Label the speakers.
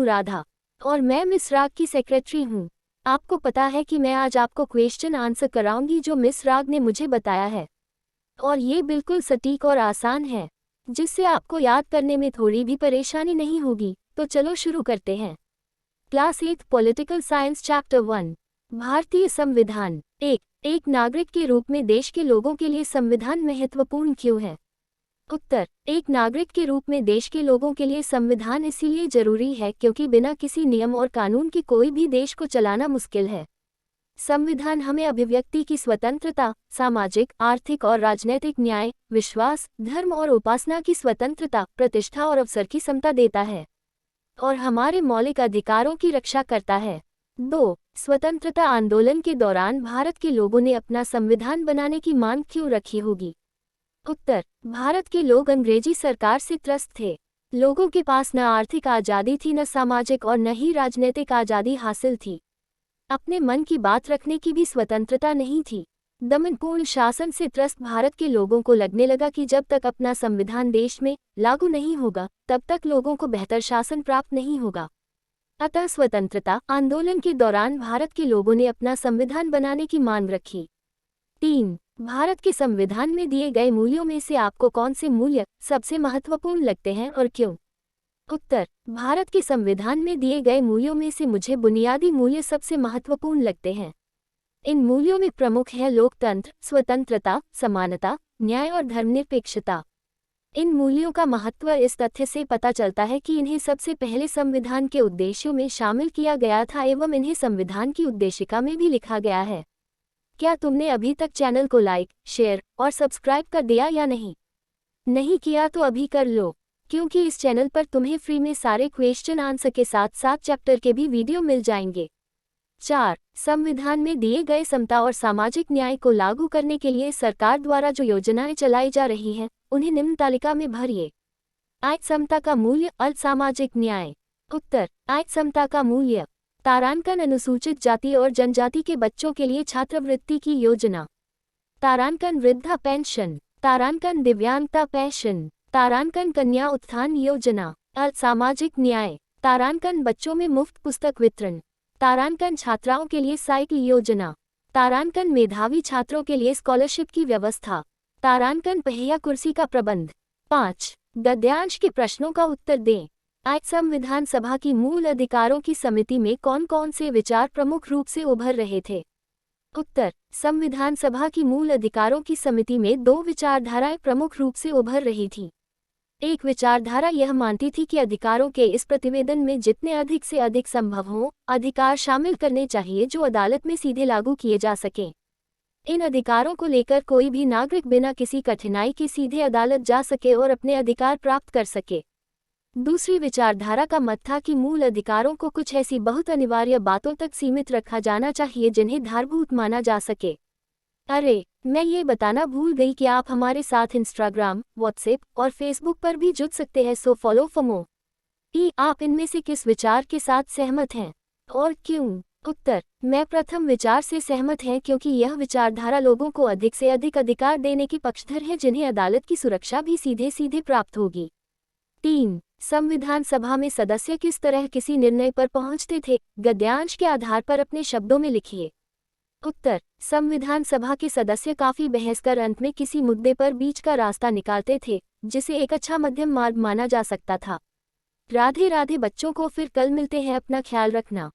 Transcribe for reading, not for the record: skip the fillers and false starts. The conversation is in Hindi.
Speaker 1: अनुराधा और मैं मिस राग की सेक्रेटरी हूँ। आपको पता है कि मैं आज आपको क्वेश्चन आंसर कराऊंगी जो मिस राग ने मुझे बताया है, और ये बिल्कुल सटीक और आसान है, जिससे आपको याद करने में थोड़ी भी परेशानी नहीं होगी। तो चलो शुरू करते हैं। क्लास 8 पॉलिटिकल साइंस चैप्टर 1 भारतीय संविधान। एक नागरिक के रूप में देश के लोगों के लिए संविधान महत्वपूर्ण क्यों है? उत्तर, एक नागरिक के रूप में देश के लोगों के लिए संविधान इसीलिए जरूरी है क्योंकि बिना किसी नियम और कानून के कोई भी देश को चलाना मुश्किल है। संविधान हमें अभिव्यक्ति की स्वतंत्रता, सामाजिक, आर्थिक और राजनैतिक न्याय, विश्वास, धर्म और उपासना की स्वतंत्रता, प्रतिष्ठा और अवसर की समता देता है और हमारे मौलिक अधिकारों की रक्षा करता है। 2. स्वतंत्रता आंदोलन के दौरान भारत के लोगों ने अपना संविधान बनाने की मांग क्यों रखी होगी? उत्तर, भारत के लोग अंग्रेजी सरकार से त्रस्त थे। लोगों के पास न आर्थिक आज़ादी थी, न सामाजिक और न ही राजनीतिक आज़ादी हासिल थी। अपने मन की बात रखने की भी स्वतंत्रता नहीं थी। दमनपूर्ण शासन से त्रस्त भारत के लोगों को लगने लगा कि जब तक अपना संविधान देश में लागू नहीं होगा, तब तक लोगों को बेहतर शासन प्राप्त नहीं होगा। अतः स्वतंत्रता आंदोलन के दौरान भारत के लोगों ने अपना संविधान बनाने की मांग रखी। 3. भारत के संविधान में दिए गए मूल्यों में से आपको कौन से मूल्य सबसे महत्वपूर्ण लगते हैं और क्यों? उत्तर, भारत के संविधान में दिए गए मूल्यों में से मुझे बुनियादी मूल्य सबसे महत्वपूर्ण लगते हैं। इन मूल्यों में प्रमुख है लोकतंत्र, स्वतंत्रता, समानता, न्याय और धर्मनिरपेक्षता। इन मूल्यों का महत्व इस तथ्य से पता चलता है कि इन्हें सबसे पहले संविधान के उद्देश्यों में शामिल किया गया था एवं इन्हें संविधान की उद्देशिका में भी लिखा गया है। क्या तुमने अभी तक चैनल को लाइक, शेयर और सब्सक्राइब कर दिया या नहीं? नहीं किया तो अभी कर लो, क्योंकि इस चैनल पर तुम्हें फ्री में सारे क्वेश्चन आंसर के साथ साथ चैप्टर के भी वीडियो मिल जाएंगे। 4. संविधान में दिए गए समता और सामाजिक न्याय को लागू करने के लिए सरकार द्वारा जो योजनाएं चलाई जा रही हैं, उन्हें निम्न तालिका में भरिए। आय समता का मूल्य, सामाजिक न्याय। उत्तर, आय समता का मूल्य तारांकन अनुसूचित जाति और जनजाति के बच्चों के लिए छात्रवृत्ति की योजना, तारांकन वृद्धा पेंशन, तारांकन दिव्यांगता पेंशन, तारांकन कन्या उत्थान योजना। सामाजिक न्याय, तारांकन बच्चों में मुफ्त पुस्तक वितरण, तारांकन छात्राओं के लिए साइकिल योजना, तारांकन मेधावी छात्रों के लिए स्कॉलरशिप की व्यवस्था, तारांकन पहिया कुर्सी का प्रबंध। 5. गद्यांश के प्रश्नों का उत्तर दें। आज संविधान सभा की मूल अधिकारों की समिति में कौन कौन से विचार प्रमुख रूप से उभर रहे थे? उत्तर, संविधान सभा की मूल अधिकारों की समिति में 2 विचारधाराएं प्रमुख रूप से उभर रही थीं। एक विचारधारा यह मानती थी कि अधिकारों के इस प्रतिवेदन में जितने अधिक से अधिक संभव हों, अधिकार शामिल करने चाहिए जो अदालत में सीधे लागू किए जा सकें। इन अधिकारों को लेकर कोई भी नागरिक बिना किसी कठिनाई के सीधे अदालत जा सके और अपने अधिकार प्राप्त कर सके। दूसरी विचारधारा का मत था कि मूल अधिकारों को कुछ ऐसी बहुत अनिवार्य बातों तक सीमित रखा जाना चाहिए जिन्हें धारभूत माना जा सके। अरे, मैं ये बताना भूल गई कि आप हमारे साथ इंस्टाग्राम, व्हाट्सएप और फेसबुक पर भी जुड़ सकते हैं, सो फॉलो फॉर मोर। आप इनमें से किस विचार के साथ सहमत हैं और क्यों? उत्तर, मैं प्रथम विचार से सहमत हैं क्योंकि यह विचारधारा लोगों को अधिक से अधिक अधिकार देने की पक्षधर है जिन्हें अदालत की सुरक्षा भी सीधे सीधे प्राप्त होगी। 3. संविधान सभा में सदस्य किस तरह किसी निर्णय पर पहुंचते थे? गद्यांश के आधार पर अपने शब्दों में लिखिए। उत्तर, संविधान सभा के सदस्य काफी बहस कर अंत में किसी मुद्दे पर बीच का रास्ता निकालते थे, जिसे एक अच्छा मध्यम मार्ग माना जा सकता था। राधे राधे बच्चों को, फिर कल मिलते हैं, अपना ख्याल रखना।